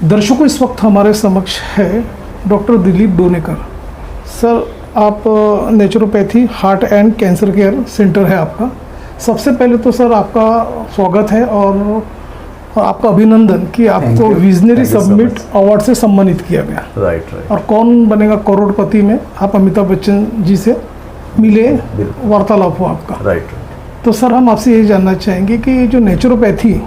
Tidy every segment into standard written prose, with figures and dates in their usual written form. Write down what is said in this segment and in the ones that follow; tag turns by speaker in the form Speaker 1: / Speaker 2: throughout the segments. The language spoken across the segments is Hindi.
Speaker 1: दर्शकों, इस वक्त हमारे समक्ष है डॉक्टर दिलीप डोनेकर। सर, आप naturopathy heart and cancer care centre है आपका। सबसे पहले तो सर आपका स्वागत है और आपका अभिनंदन कि आपको विजनरी समिट अवार्ड से सम्मानित किया गया।
Speaker 2: राइट।
Speaker 1: और कौन बनेगा करोड़पति में आप अमिताभ बच्चन जी से मिले, वार्तालाप हुआ आपका।
Speaker 2: राइट।
Speaker 1: तो सर हम आपसे ये जानना चाहेंगे कि जो नेचुरोपैथी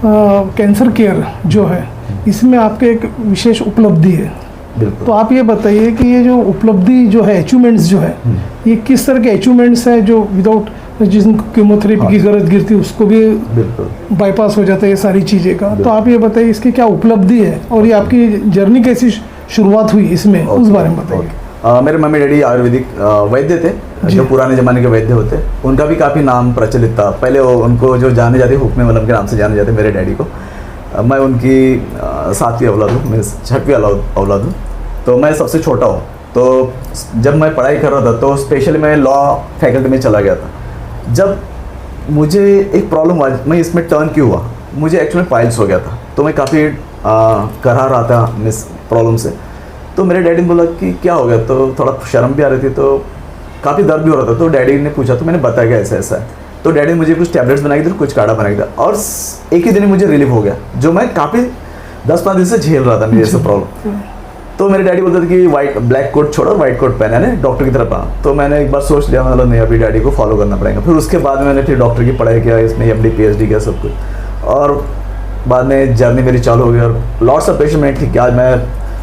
Speaker 1: कैंसर केयर जो है, इसमें आपके एक विशेष उपलब्धि है।
Speaker 2: बिल्कुल।
Speaker 1: तो आप ये बताइए कि ये जो उपलब्धि जो है, अचीवमेंट्स जो है, ये किस तरह के अचीवमेंट्स हैं जो विदाउट जिनको कीमोथेरेपी की जरूरत गिरती है उसको भी
Speaker 2: बिल्कुल
Speaker 1: बाईपास हो जाता है ये सारी चीज़ें का। तो आप ये बताइए इसकी क्या उपलब्धि है और ये आपकी जर्नी कैसी शुरुआत हुई इसमें, उस बारे में बताइए।
Speaker 2: मेरे मम्मी डैडी आयुर्वेदिक वैद्य थे, जो पुराने ज़माने के वैद्य होते। उनका भी काफ़ी नाम प्रचलित था। पहले उनको जो जाने जाते हुक्मे मलम के नाम से जाने जाते मेरे डैडी को। मैं उनकी 7वीं औलाद हूँ, मैं 6वीं औलाद हूँ। तो मैं सबसे छोटा हूँ। तो जब मैं पढ़ाई कर रहा था तो स्पेशली मैं लॉ फैकल्टी में चला गया था। जब मुझे एक प्रॉब्लम हुआ, मैं इसमें टर्न क्यों हुआ, मुझे एक्चुअली पाइल्स हो गया था। तो मैं काफ़ी करा रहा था इस प्रॉब्लम से। तो मेरे डैडी ने बोला कि क्या हो गया, तो थोड़ा शर्म भी आ रही थी, तो काफ़ी दर्द भी हो रहा था। तो डैडी ने पूछा, तो मैंने बताया कि ऐसा ऐसा है। तो डैडी ने मुझे कुछ टैबलेट्स बनाई थी, कुछ काढ़ा बनाया था, और एक ही दिन में मुझे रिलीफ हो गया, जो मैं काफ़ी 10-15 दिन से झेल रहा था मेरे ऐसा प्रॉब्लम। तो मेरे डैडी बोलते थे कि ब्लैक कोट छोड़ो, वाइट कोट पहना है, डॉक्टर की तरफ आ। तो मैंने एक बार सोच लिया, मतलब नहीं, अभी डैडी को फॉलो करना पड़ेगा। फिर उसके बाद मैंने फिर डॉक्टर की पढ़ाई किया, इसमें MD PhD किया सब कुछ, और बाद में जर्नी मेरी चालू हो गई। और लॉट्स ऑफ पेशेंट में ठीक, आज मैं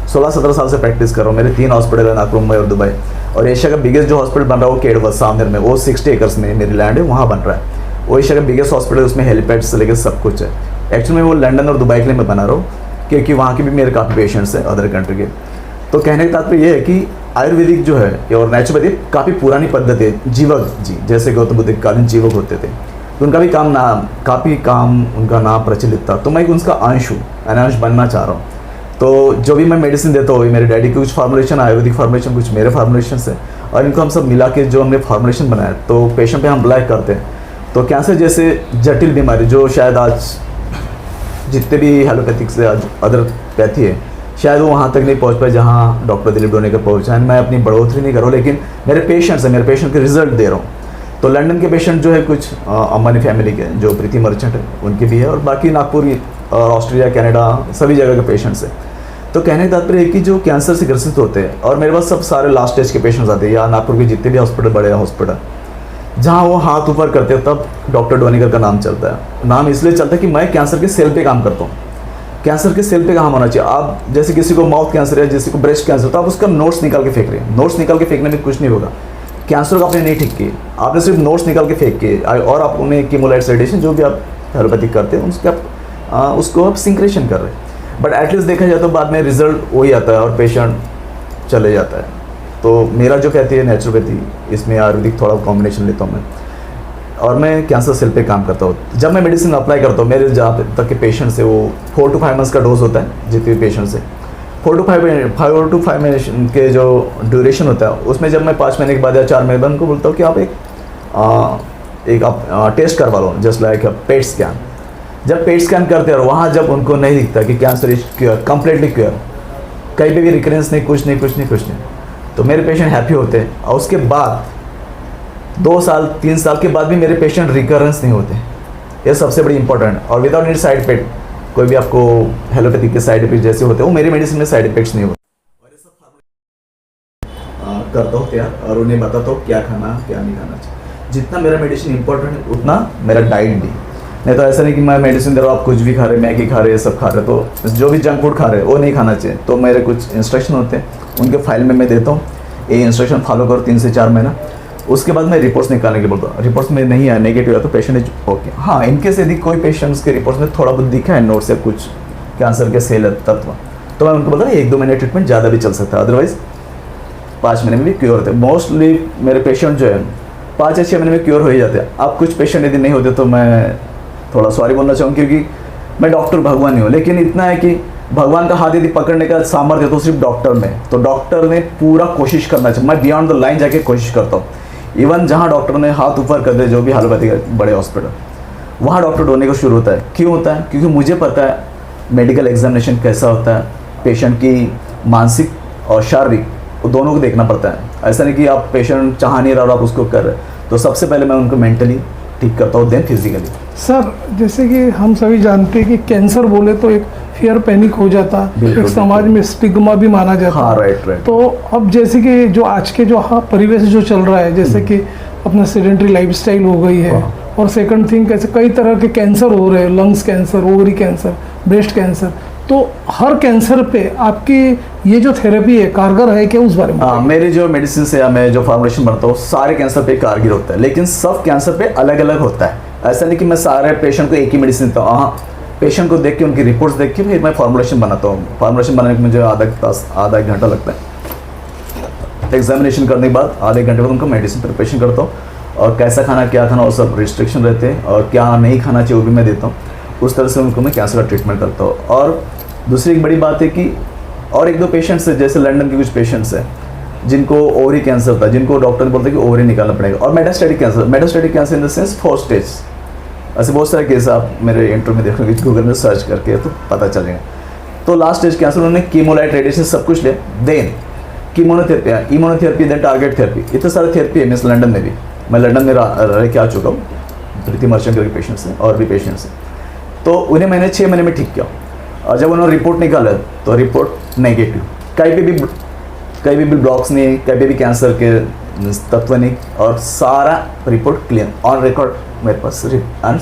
Speaker 2: 16-17 साल से प्रैक्टिस कर रहा हूँ। मेरे 3 हॉस्पिटल है, नागपुर, मुंबई और दुबई। और एशिया का बिगेस्ट जो हॉस्पिटल बन रहा है वो केडवा सामनेर में, वो 60 एकर्स में मेरी लैंड है, वहाँ बन रहा है। वो एशिया का बिगेस्ट हॉस्पिटल, उसमें हेलीपैड से लेकर सब कुछ है। एक्चुअली मैं वो लंदन और दुबई के लिए मैं बना रहा हूँ, क्योंकि वहाँ के भी मेरे काफ़ी पेशेंट्स हैं अदर कंट्री के। तो कहने का तात्पर्य ये है कि आयुर्वेदिक जो है और नेचुरोपैथी काफ़ी पुरानी पद्धति है। जीवक जी, जैसे गौतम बुद्ध कालीन जीवक होते थे, तो उनका भी काफ़ी काम उनका नाम प्रचलित था। तो मैं उनका अंश हूँ, अंश बनना चाह रहा हूँ। तो जो भी मैं मेडिसिन देता हूँ, मेरे डैडी की कुछ फार्मुलेशन, आयुर्वेदिक फार्मुलेशन, कुछ मेरे फार्मुलेशन है, और इनको हम सब मिला के जो हमने फार्मुलेशन बनाया, तो पेशेंट पे हम अप्लाई करते हैं। तो कैंसर जैसे जटिल बीमारी जो शायद आज जितने भी एलोपैथिक से आज अदर पैथी है, शायद वो वहाँ तक नहीं पहुँच पाए जहाँ डॉक्टर दिलीप डोनेकर पहुँचा है। मैं अपनी बढ़ोतरी नहीं कर रहा हूँ, लेकिन मेरे पेशेंट्स हैं, मेरे पेशेंट के रिजल्ट दे रहा हूँ। तो लंदन के पेशेंट जो है कुछ अंबानी फैमिली के, जो प्रीति मर्चेंट है, उनके भी है, और बाकी नागपुर, ऑस्ट्रेलिया, कनाडा, सभी जगह के पेशेंट्स हैं। तो कहने का तात्पर्य है कि जो कैंसर से ग्रसित होते हैं, और मेरे पास सब सारे लास्ट स्टेज के पेशेंट्स आते हैं, या नागपुर के जितने भी हॉस्पिटल, बड़े हॉस्पिटल, जहाँ वो हाथ ऊपर करते हैं, तब डॉक्टर डोनेकर का नाम चलता है। नाम इसलिए चलता है कि मैं कैंसर के सेल पे काम करता हूँ। कैंसर के सेल पे काम होना चाहिए। आप जैसे किसी को माउथ कैंसर है, किसी को ब्रेस्ट कैंसर, तो आप उसका नोट्स निकाल के फेंक रहे हैं। नोट्स निकाल के फेंकने में कुछ नहीं होगा। कैंसर को आपने नहीं ठीक किए, आपने सिर्फ नोट्स निकाल के फेंक किए, और आप उन्हें कीमोलाइट्स रेडिएशन जो भी आप एलोपैथिक करते हैं उसको आप सिंक्रेशन कर रहे हैं। बट एटलीस्ट देखा जाए तो बाद में रिजल्ट वही आता है और पेशेंट चले जाता है। तो मेरा जो कहती है नेचुरोपैथी, इसमें आयुर्वेदिक थोड़ा कॉम्बिनेशन लेता हूँ मैं, और मैं कैंसर सेल पे काम करता हूँ। जब मैं मेडिसिन अप्लाई करता हूँ, मेरे जहाँ तक के पेशेंट्स है वो 4 to 5 मंथ्स का डोज होता है। जितने भी पेशेंट्स है 4 to 5 महीने के जो ड्यूरेशन होता है, उसमें जब मैं 5 महीने के बाद या 4 महीने बाद उनको बोलता हूँ कि आप एक टेस्ट करवा लो, जस्ट लाइक पेट स्कैन। जब पेट स्कैन करते हैं और वहाँ जब उनको नहीं दिखता कि cancer is cure, completely cure, कहीं पे भी रिकरेंस नहीं, कुछ नहीं, तो मेरे पेशेंट हैप्पी होते हैं। और उसके बाद 2 साल 3 साल के बाद भी मेरे पेशेंट रिकरेंस नहीं होते। ये सबसे बड़ी इंपॉर्टेंट है। और विदाउट एनी साइड इफेक्ट, कोई भी आपको एलोपैथिक के साइड इफेक्ट जैसे होते हैं, वो मेरी मेडिसिन में साइड इफेक्ट्स नहीं होते। और ये सब करता हूँ तैयार, और उन्हें बताता हूँ क्या खाना क्या नहीं खाना चाहिए। जितना मेरा मेडिसिन इंपॉर्टेंट है उतना मेरा डाइट भी। नहीं तो ऐसा नहीं कि मैं मेडिसिन दे रहा हूँ, आप कुछ भी खा रहे, मैगी खा रहे, ये सब खा रहे, तो जो भी जंक फूड खा रहे हैं वो नहीं खाना चाहिए। तो मेरे कुछ इंस्ट्रक्शन होते हैं, उनके फाइल में मैं देता हूँ, ये इंस्ट्रक्शन फॉलो करो 3 से 4 महीना। उसके बाद मैं रिपोर्ट्स निकालने के लिए बोलता हूँ। रिपोर्ट्स में नहीं है, नेगेटिव है, तो पेशेंट इज ओके। हाँ, इनकेस यदि कोई पेशेंट्स के रिपोर्ट्स में थोड़ा बहुत दिखा है नोट से कुछ कैंसर के सेल तत्व, तो मैं उनको बोलता हूँ 1-2 महीने ट्रीटमेंट ज़्यादा भी चल सकता है, अदरवाइज 5 महीने में भी क्योर होते हैं। मोस्टली मेरे पेशेंट जो है 5 या 6 महीने में क्योर हो ही जाते हैं। अब कुछ पेशेंट यदि नहीं होते तो मैं थोड़ा सॉरी बोलना चाहूँ, क्योंकि मैं डॉक्टर भगवान नहीं हूँ, लेकिन इतना है कि भगवान का हाथ यदि पकड़ने का सामर्थ्य तो सिर्फ डॉक्टर में। तो डॉक्टर ने पूरा कोशिश करना चाहिए। मैं बियॉन्ड द लाइन जाके कोशिश करता हूँ। इवन जहाँ डॉक्टर ने हाथ ऊपर कर दिया, जो भी एलोपैथिक बड़े हॉस्पिटल, वहाँ डॉक्टर डोनेकर शुरू होता है। क्यों होता है? क्योंकि मुझे पता है मेडिकल एग्जामिनेशन कैसा होता है, पेशेंट की मानसिक और शारीरिक वो दोनों को देखना पड़ता है। ऐसा नहीं कि आप पेशेंट चाह नहीं रहा और आप उसको कर रहे, तो सबसे पहले मैं उनको मेंटली ठीक करता हूँ, देन फिजिकली।
Speaker 1: सर जैसे कि हम सभी जानते हैं कि कैंसर बोले तो एक फियर पैनिक हो जाता,
Speaker 2: बिल्कुल,
Speaker 1: एक समाज में स्टिग्मा भी माना जाता।
Speaker 2: हाँ, राइट।
Speaker 1: तो अब जैसे कि जो आज के जो परिवेश जो चल रहा है, जैसे कि अपना सेडेंटरी लाइफस्टाइल हो गई है, और सेकंड थिंग कैसे कई तरह के कैंसर हो रहे हैं, lungs cancer, ovary cancer, breast cancer, तो हर कैंसर पे आपकी ये जो थेरेपी है कारगर है क्या, उस बारे में?
Speaker 2: हाँ, मेरे जो मेडिसिन से या मैं जो फॉर्मुलेशन बनाता हूँ सारे कैंसर पे कारगर होता है, लेकिन सब कैंसर पे अलग अलग होता है। ऐसा नहीं कि मैं सारे पेशेंट को एक ही मेडिसिन देता हूँ। हाँ, पेशेंट को देख के उनकी रिपोर्ट्स देख के फिर मैं फॉर्मुलेशन बनाता हूँ। फॉर्मुलेशन बनाने में मुझे आधा एक घंटा लगता है। एग्जामिनेशन करने के बाद आधे घंटे बाद उनको मेडिसिन प्रिपरेशन करता हूँ, और कैसा खाना क्या खाना वो सब रिस्ट्रिक्शन रहते हैं, और क्या नहीं खाना चाहिए वो भी मैं देता हूँ। उस तरह से उनको मैं कैंसर का ट्रीटमेंट करता हूँ। और दूसरी एक बड़ी बात है कि और एक दो पेशेंट्स हैं, जैसे लंदन के कुछ पेशेंट्स हैं जिनको ओवरी कैंसर था, जिनको डॉक्टर ने बोलते कि ओवरी निकालना पड़ेगा, और metastatic cancer in the sense 4 stage. ऐसे बहुत सारे केस आप मेरे इंटरव्यू में देखोगे, गूगल में सर्च करके तो पता चलेगा। तो लास्ट स्टेज कैंसर उन्होंने कीमोलाइट रेडिएशन सब कुछ लिया, then chemotherapy, immunotherapy, then target therapy, इतने सारे थेरेपी है। मिस लंदन में भी, मैं लंदन में रह के आ चुका हूँ, प्रीति मर्चेंट के पेशेंट्स हैं और भी पेशेंट्स हैं। तो उन्हें मैंने 6 महीने में ठीक किया, और जब उन्होंने रिपोर्ट निकाला तो रिपोर्ट नेगेटिव, कहीं पे भी ब्लॉक्स नहीं, कहीं पे भी कैंसर के तत्व नहीं, और सारा रिपोर्ट क्लियर ऑन रिकॉर्ड मेरे पास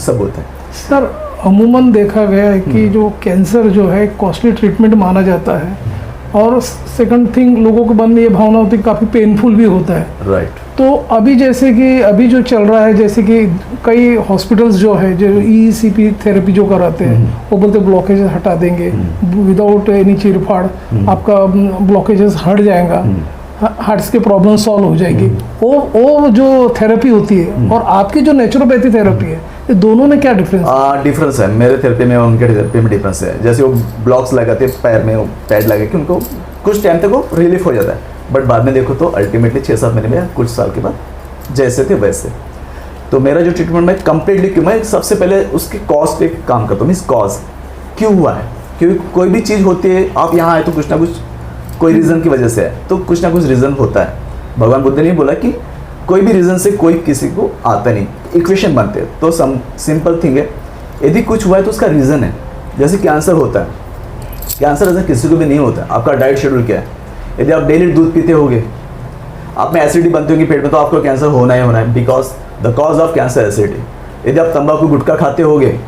Speaker 2: सबूत है।
Speaker 1: सर अमूमन देखा गया है कि जो कैंसर जो है कॉस्टली ट्रीटमेंट माना जाता है, और सेकंड थिंग लोगों के मन में ये भावना होती है काफ़ी पेनफुल भी होता है।
Speaker 2: राइट।
Speaker 1: तो अभी जैसे कि अभी जो चल रहा है, जैसे कि कई हॉस्पिटल्स जो है जो ECP थेरेपी जो कराते हैं, वो बोलते ब्लॉकेज हटा देंगे विदाउट एनी चीरफाड़, आपका ब्लॉकेजेस हट जाएगा, हार्ट्स के प्रॉब्लम सॉल्व हो जाएगी। वो जो थेरेपी होती है और आपकी जो नेचुरोपैथी थेरेपी है, ये दोनों में क्या डिफरेंस है?
Speaker 2: डिफरेंस है मेरे थेरेपी में और उनके थेरेपी में डिफरेंस है। जैसे वो ब्लॉक्स लगाते पैर में, पैड लगा के उनको कुछ टाइम तक वो रिलीफ हो जाता है, बट बाद में देखो तो अल्टीमेटली 6-7 महीने में, कुछ साल के बाद जैसे थे वैसे। तो मेरा जो ट्रीटमेंट मैं कंप्लीटली, मैं सबसे पहले उसके कॉज पे काम करता हूँ। मीन्स कॉज क्यों हुआ है, क्योंकि कोई भी चीज़ होती है, आप यहाँ आए तो कुछ ना कुछ कोई रीज़न की वजह से है, तो कुछ ना कुछ रीज़न होता है। भगवान बुद्ध ने बोला कि कोई भी रीज़न से कोई किसी को आता नहीं, इक्वेशन बनते हैं। तो सिंपल थिंग है, यदि कुछ हुआ है तो उसका रीज़न है। जैसे कैंसर होता है, कैंसर ऐसा किसी को भी नहीं होता। आपका डाइट शेड्यूल क्या है? यदि आप डेली दूध पीते होगे, आप में एसिडिटी बनती होगी पेट में, तो आपको कैंसर होना ही होना है, because the cause of cancer acidity. यदि आप तंबाकू गुटखा खाते होगे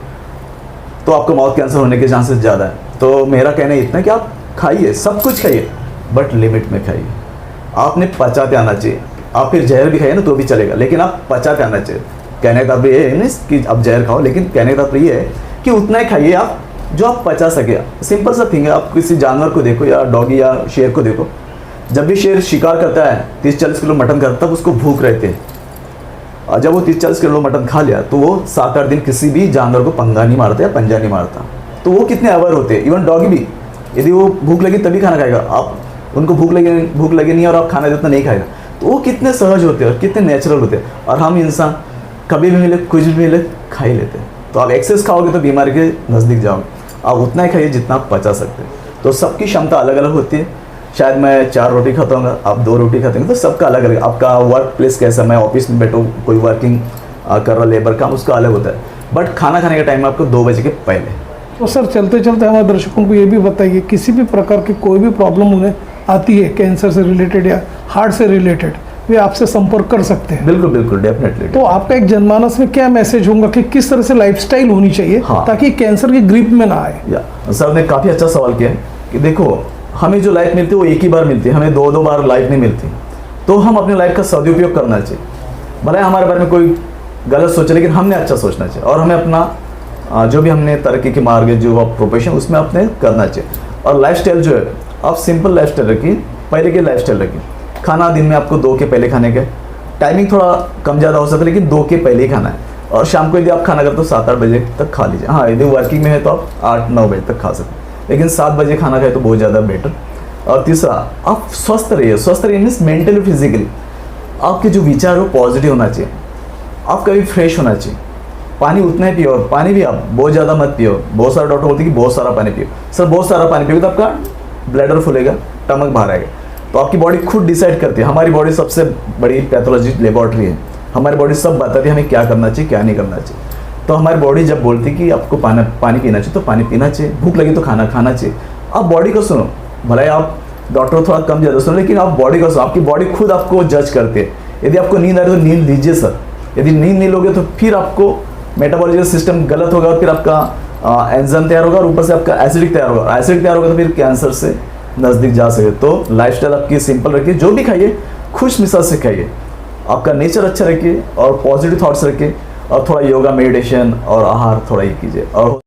Speaker 2: तो आपको माउथ कैंसर होने के चांसेस ज़्यादा है। तो मेरा कहना इतना कि आप खाइए, सब कुछ खाइए, बट लिमिट में खाइए। आपने पचाते आना चाहिए। आप फिर जहर भी खाइए ना तो भी चलेगा, लेकिन आप पचाते आना चाहिए। कहने का तात्पर्य ये है नहीं कि आप जहर खाओ, लेकिन कहने का तात्पर्य ये है कि उतना ही खाइए आप जो आप पचा सके। सिंपल सा थिंग है, आप किसी जानवर को देखो, या डॉगी या शेर को देखो, जब भी शेर शिकार करता है 30-40 किलो मटन करता है, तब उसको भूख रहती है, और जब वो 30-40 किलो मटन खा लिया तो वो 7-8 दिन किसी भी जानवर को पंगा नहीं मारता या पंजा नहीं मारता। तो वो कितने अवेयर होते हैं। इवन डॉगी भी, यदि वो भूख लगी तभी खाना खाएगा, आप उनको भूख लगे नहीं और आप खाना देते नहीं खाएगा, तो वो कितने सहज होते हैं और कितने नेचुरल होते हैं। और हम इंसान कभी भी मिले, कुछ भी मिले, खा ही लेते हैं। तो आप एक्सेस खाओगे तो बीमारी के नज़दीक जाओगे। आप उतना ही खाइए जितना आप पचा सकते हैं। तो सबकी क्षमता अलग अलग होती है। शायद मैं 4 रोटी खाता हूँ, आप 2 रोटी खाते हैं, तो सबका अलग अलग। आपका वर्क प्लेस कैसा, मैं ऑफिस में बैठूँ, कोई वर्किंग कर रहा लेबर काम, उसका अलग होता है। बट खाना खाने का टाइम आपको 2 बजे के पहले।
Speaker 1: तो सर चलते चलते हमारे दर्शकों को ये भी बताइए, किसी भी प्रकार की कोई भी प्रॉब्लम उन्हें आती है कैंसर से रिलेटेड या हार्ट से रिलेटेड, वे आपसे संपर्क कर सकते हैं?
Speaker 2: बिल्कुल बिल्कुल, डेफिनेटली।
Speaker 1: तो आपका एक जनमानस में क्या मैसेज होगा कि किस तरह से लाइफस्टाइल होनी चाहिए,
Speaker 2: हाँ,
Speaker 1: ताकि कैंसर की ग्रिप में ना आए?
Speaker 2: सर ने काफ़ी अच्छा सवाल किया कि देखो, हमें जो लाइफ मिलती है वो एक ही बार मिलती है, हमें 2-2 बार लाइफ नहीं मिलती। तो हम अपनी लाइफ का सदुपयोग करना चाहिए। भले हमारे बारे में कोई गलत सोचे, लेकिन हमने अच्छा सोचना चाहिए, और हमें अपना जो भी हमने तरक्की के मार्ग, जो प्रोफेशन, उसमें अपने करना चाहिए। और लाइफस्टाइल जो है, आप सिंपल लाइफस्टाइल रखिए, पहले की लाइफस्टाइल रखिए। खाना दिन में आपको 2 के पहले खाने का, टाइमिंग थोड़ा कम ज़्यादा हो सकता है, लेकिन 2 के पहले ही खाना है। और शाम को यदि आप खाना करते हो 7-8 बजे तक खा लीजिए। हाँ, यदि वर्किंग में है तो आप 8-9 बजे तक खा सकते हैं, लेकिन 7 बजे खाना खाए तो बहुत ज़्यादा बेटर। और तीसरा, आप स्वस्थ रहिए। स्वस्थ रहिए मीन्स मेंटली, फिजिकली आपके जो विचार हो पॉजिटिव होना चाहिए, आप कभी फ्रेश होना चाहिए। पानी उतना ही पियो, पानी भी आप बहुत ज़्यादा मत पियो। बहुत सारे डॉक्टर बोलते हैं कि बहुत सारा पानी पियो। सर बहुत सारा पानी पियोगे तो आपका ब्लैडर फूलेगा, स्टमक बाहर आएगा। तो आपकी बॉडी खुद डिसाइड करती है। हमारी बॉडी सबसे बड़ी पैथोलॉजी लेबॉर्ट्री है। हमारी बॉडी सब बताती है हमें क्या करना चाहिए, क्या नहीं करना चाहिए। तो हमारी बॉडी जब बोलती है कि आपको पानी पीना चाहिए तो पानी पीना चाहिए, भूख लगी तो खाना खाना चाहिए। आप बॉडी को सुनो, भले आप डॉक्टर थोड़ा कम ज़्यादा सुनो, लेकिन आप बॉडी को सुनो। आपकी बॉडी खुद आपको जज करती है। यदि आपको नींद आ रही है तो नींद लीजिए सर। यदि नींद नहीं लोगे तो फिर आपको मेटाबॉलिकल सिस्टम गलत होगा, फिर आपका एंजाइम तैयार होगा और ऊपर से आपका एसिडिक तैयार होगा। एसिडिक तैयार होगा तो फिर कैंसर से नज़दीक जा सके। तो लाइफस्टाइल आपकी सिंपल रखिए, जो भी खाइए खुश मिजाज से खाइए, आपका नेचर अच्छा रखिए और पॉजिटिव थॉट्स रखिए, और थोड़ा योगा, मेडिटेशन और आहार थोड़ा ही कीजिए। और